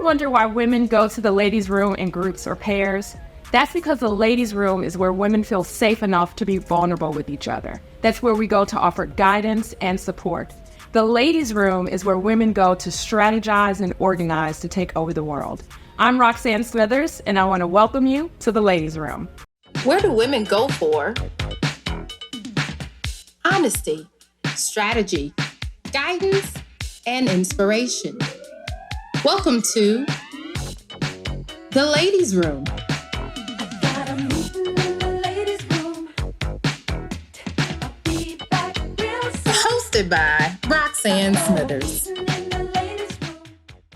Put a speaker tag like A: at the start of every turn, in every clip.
A: wonder why women go to the ladies' room in groups or pairs? That's because the ladies' room is where women feel safe enough to be vulnerable with each other. That's where we go to offer guidance and support. The ladies' room is where women go to strategize and organize to take over the world. I'm Roxann Smithers, and I want to welcome you to the ladies' room.
B: Where do women go for honesty, strategy, guidance, and inspiration? Welcome to the ladies' room. Hosted by Roxann Smithers.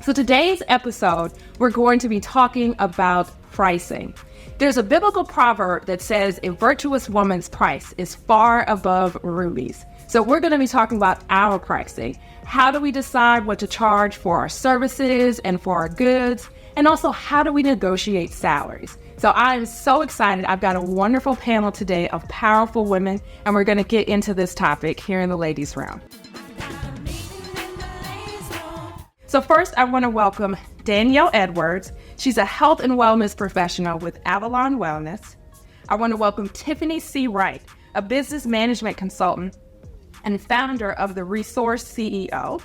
A: So today's episode, we're going to be talking about pricing. There's a biblical proverb that says a virtuous woman's price is far above rubies. So we're going to be talking about our pricing. How do we decide what to charge for our services and for our goods? And also, how do we negotiate salaries? So I'm so excited. I've got a wonderful panel today of powerful women, and we're going to get into this topic here in the ladies' room. So first, I want to welcome Danielle Edwards. She's a health and wellness professional with Avalon Wellness. I want to welcome Tiffany C. Wright, a business management consultant and founder of The Resource CEO.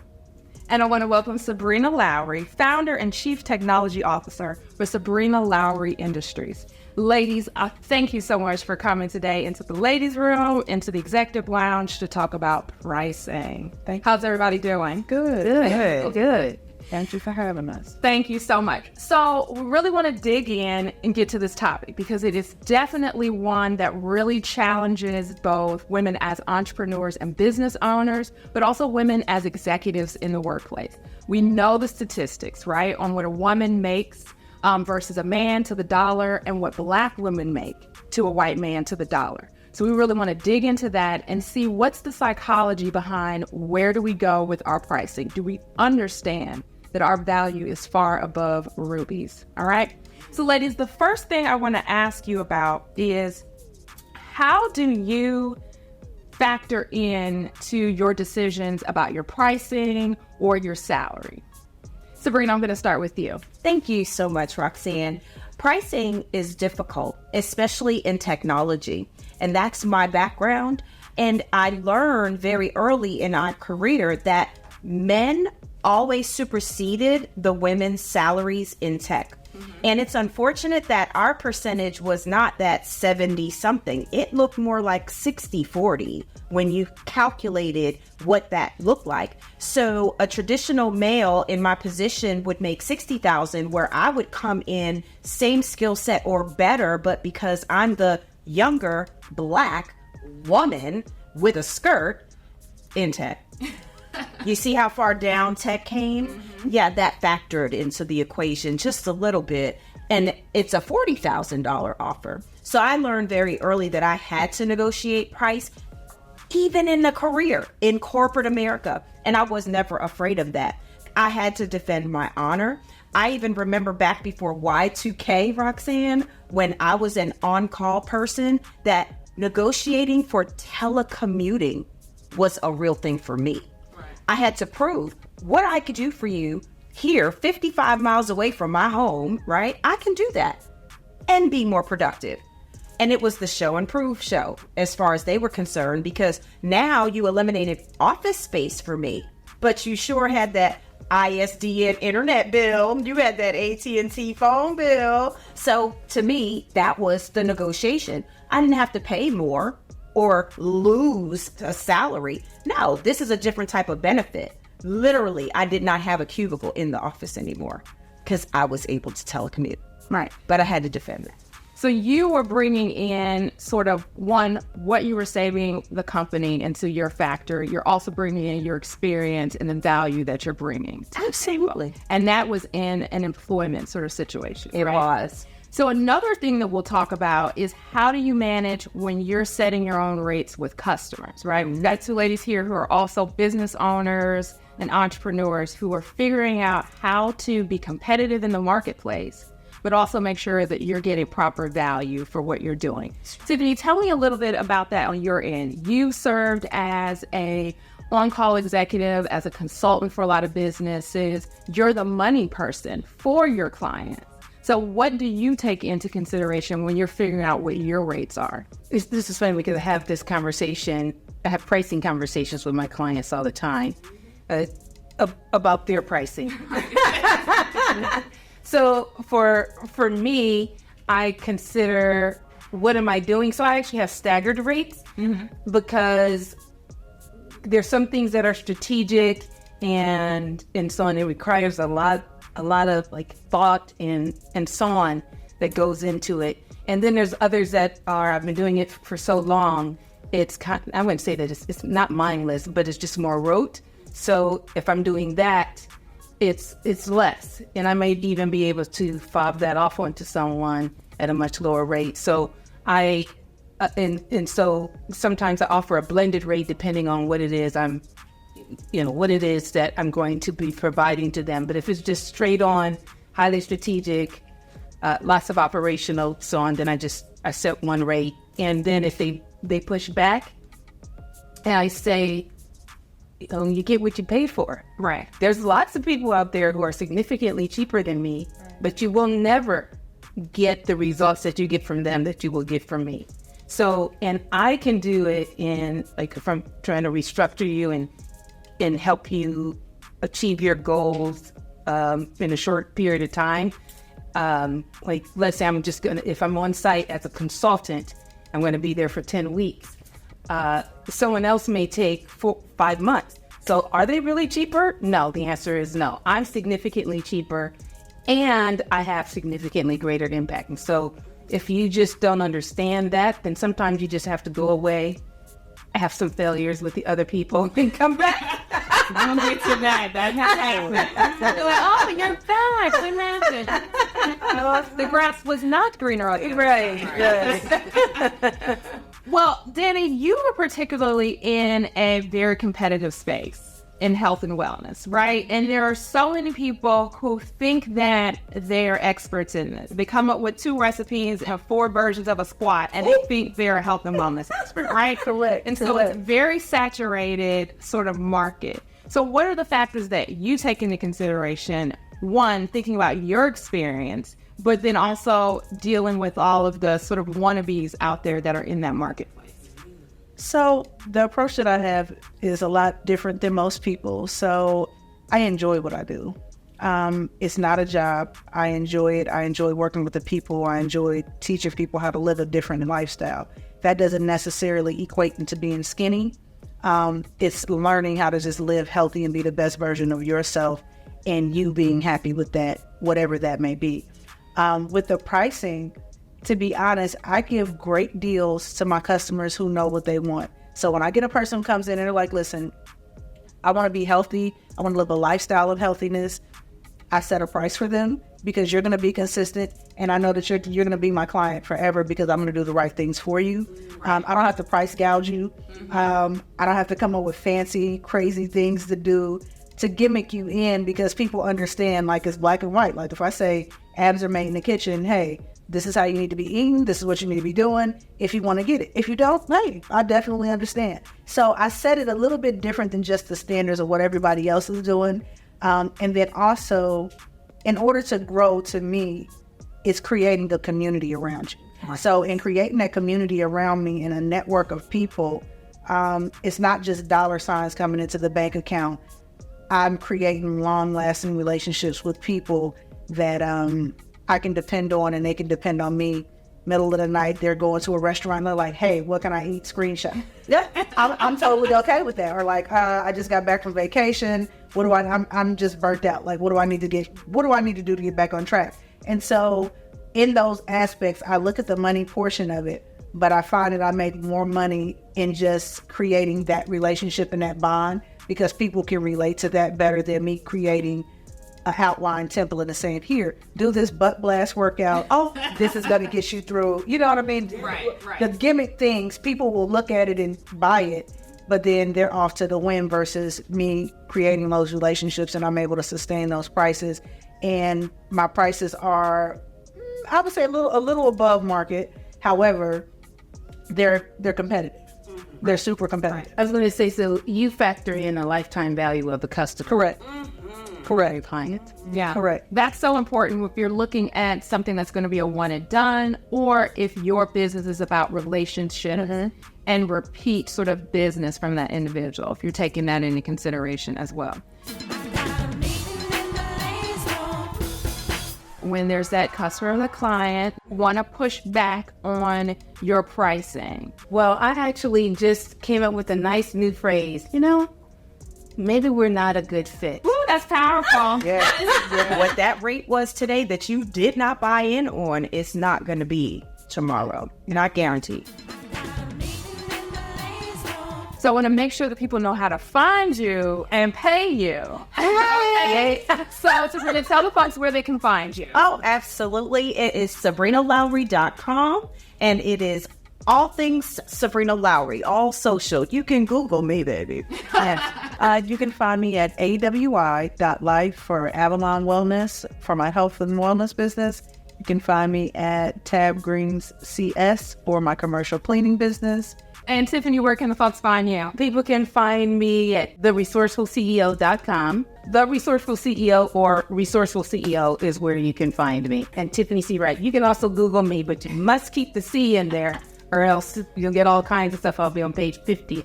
A: And I want to welcome Sabrina Lowery, founder and chief technology officer for Sabrina Lowery Industries. Ladies, thank you so much for coming today into the ladies' room, into the executive lounge to talk about pricing. How's everybody doing? Good.
C: Thank you for having us.
A: Thank you so much. So we really want to dig in and get to this topic because it is definitely one that really challenges both women as entrepreneurs and business owners, but also women as executives in the workplace. We know the statistics, right, on what a woman makes versus a man to the dollar and what Black women make to a white man to the dollar. So we really want to dig into that and see what's the psychology behind where do we go with our pricing? Do we understand that our value is far above rubies? All right. So ladies, the first thing I want to ask you about is how do you factor in to your decisions about your pricing or your salary? Sabrina, I'm going to start with you.
C: Thank you so much, Roxann. Pricing is difficult, especially in technology. And that's my background. And I learned very early in our career that men always superseded the women's salaries in tech. Mm-hmm. And it's unfortunate that our percentage was not that 70 something. It looked more like 60-40 when you calculated what that looked like. So a traditional male in my position would make 60,000, where I would come in same skill set or better, but because I'm the younger Black woman with a skirt in tech. You see how far down tech came? Mm-hmm. Yeah, that factored into the equation just a little bit. And it's a $40,000 offer. So I learned very early that I had to negotiate price, even in a career in corporate America. And I was never afraid of that. I had to defend my honor. I even remember back before Y2K, Roxann, when I was an on-call person, that negotiating for telecommuting was a real thing for me. I had to prove what I could do for you here, 55 miles away from my home, right? I can do that and be more productive. And it was the show and prove show as far as they were concerned, because now you eliminated office space for me, but you sure had that ISDN internet bill. You had that AT&T phone bill. So to me, that was the negotiation. I didn't have to pay more or lose a salary. No, this is a different type of benefit. Literally, I did not have a cubicle in the office anymore because I was able to telecommute.
A: Right.
C: But I had to defend that.
A: So you were bringing in sort of what you were saving the company into your factor. You're also bringing in your experience and the value that you're bringing.
C: Absolutely.
A: And that was in an employment sort of situation.
C: It was.
A: So another thing that we'll talk about is how do you manage when you're setting your own rates with customers, right? We've got two ladies here who are also business owners and entrepreneurs who are figuring out how to be competitive in the marketplace, but also make sure that you're getting proper value for what you're doing. Tiffany, tell me a little bit about that on your end. You served as a on-call executive, as a consultant for a lot of businesses, you're the money person for your client. So what do you take into consideration when you're figuring out what your rates are?
C: This is funny because I have pricing conversations with my clients all the time about their pricing. So for me, I consider, what am I doing? So I actually have staggered rates because there's some things that are strategic and so on. It requires a lot of like thought and so on that goes into it. And then there's others that are, I've been doing it for so long, it's I wouldn't say that it's not mindless, but it's just more rote. So if I'm doing that, it's less. And I may even be able to fob that off onto someone at a much lower rate. So so sometimes I offer a blended rate depending on what it is what it is that I'm going to be providing to them. But if it's just straight on, highly strategic, lots of operational, so on, then I set one rate. And then if they push back, and I say, you get what you pay for.
A: Right.
C: There's lots of people out there who are significantly cheaper than me, but you will never get the results that you get from them that you will get from me. So, and I can do it if I'm trying to restructure you and help you achieve your goals in a short period of time. Let's say if I'm on site as a consultant, I'm going to be there for 10 weeks. Someone else may take 5 months. So are they really cheaper? No, the answer is no. I'm significantly cheaper and I have significantly greater impact. And so if you just don't understand that, then sometimes you just have to go away, have some failures with the other people, and come back.
A: Don't get to that. That's not happening. You're like, oh, you're back. What happened? The grass was not greener.
C: Right. Yes.
A: Well, Danny, you were particularly in a very competitive space in health and wellness, right? And there are so many people who think that they're experts in this. They come up with 2 recipes and 4 versions of a squat, and they think they're a health and wellness expert, right?
C: Correct.
A: And so it's a very saturated sort of market. So what are the factors that you take into consideration? One, thinking about your experience, but then also dealing with all of the sort of wannabes out there that are in that marketplace.
D: So the approach that I have is a lot different than most people. So I enjoy what I do. It's not a job. I enjoy it. I enjoy working with the people. I enjoy teaching people how to live a different lifestyle. That doesn't necessarily equate into being skinny. It's learning how to just live healthy and be the best version of yourself, and you being happy with that, whatever that may be. With the pricing, to be honest, I give great deals to my customers who know what they want. So when I get a person who comes in and they're like, listen, I want to be healthy, I want to live a lifestyle of healthiness, I set a price for them because you're going to be consistent, and I know that you're going to be my client forever because I'm going to do the right things for you. I don't have to price gouge you. I don't have to come up with fancy, crazy things to do to gimmick you in, because people understand, like, it's black and white. Like if I say abs are made in the kitchen, hey, this is how you need to be eating. This is what you need to be doing if you want to get it. If you don't, hey, I definitely understand. So I set it a little bit different than just the standards of what everybody else is doing. And then also, in order to grow, to me, it's creating the community around you. Right. So in creating that community around me in a network of people, it's not just dollar signs coming into the bank account. I'm creating long-lasting relationships with people that I can depend on, and they can depend on me. Middle of the night, they're going to a restaurant, and they're like, hey, what can I eat? Screenshot. Yeah, I'm totally okay with that. Or like, I just got back from vacation. I'm just burnt out. Like, what do I need to do to get back on track? And so in those aspects, I look at the money portion of it, but I find that I make more money in just creating that relationship and that bond, because people can relate to that better than me creating a outline template and saying, here, do this butt blast workout. Oh, this is going to get you through. You know what I mean?
A: Right.
D: The gimmick things, people will look at it and buy it, but then they're off to the win versus me creating those relationships, and I'm able to sustain those prices. And my prices are, I would say, a little above market. However, they're competitive They're super competitive.
E: I was going to say, so you factor in a lifetime value of the customer.
D: Correct. Correct.
E: Client.
A: Yeah.
D: Correct.
A: That's so important if you're looking at something that's going to be a one and done, or if your business is about relationship and repeat sort of business from that individual, if you're taking that into consideration as well. When there's that customer or the client want to push back on your pricing.
E: Well, I actually just came up with a nice new phrase. Maybe we're not a good fit.
A: Ooh, that's powerful.
C: What that rate was today that you did not buy in on, it's not going to be tomorrow. Not guaranteed.
A: So I want to make sure that people know how to find you and pay you. Okay. So Sabrina, tell the folks where they can find you.
C: Oh, absolutely. It is SabrinaLowery.com, and it is all things Sabrina Lowery, all social. You can Google me, baby.
D: You can find me at awi.life for Avalon Wellness for my health and wellness business. You can find me at Tab Greens CS for my commercial cleaning business.
A: And Tiffany, where can the folks find you?
E: People can find me at theresourcefulceo.com. The Resourceful CEO or Resourceful CEO is where you can find me. And Tiffany C. Wright. You can also Google me, but you must keep the C in there, or else you'll get all kinds of stuff. I'll be on page 50.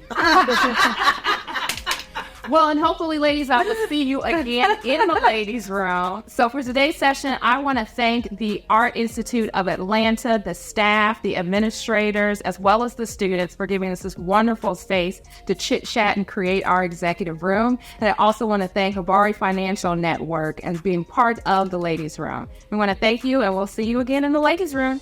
A: Well, and hopefully, ladies, I will see you again in the ladies' room. So for today's session, I want to thank the Art Institute of Atlanta, the staff, the administrators, as well as the students for giving us this wonderful space to chit-chat and create our executive room. And I also want to thank Habari Financial Network as being part of the ladies' room. We want to thank you, and we'll see you again in the ladies' room.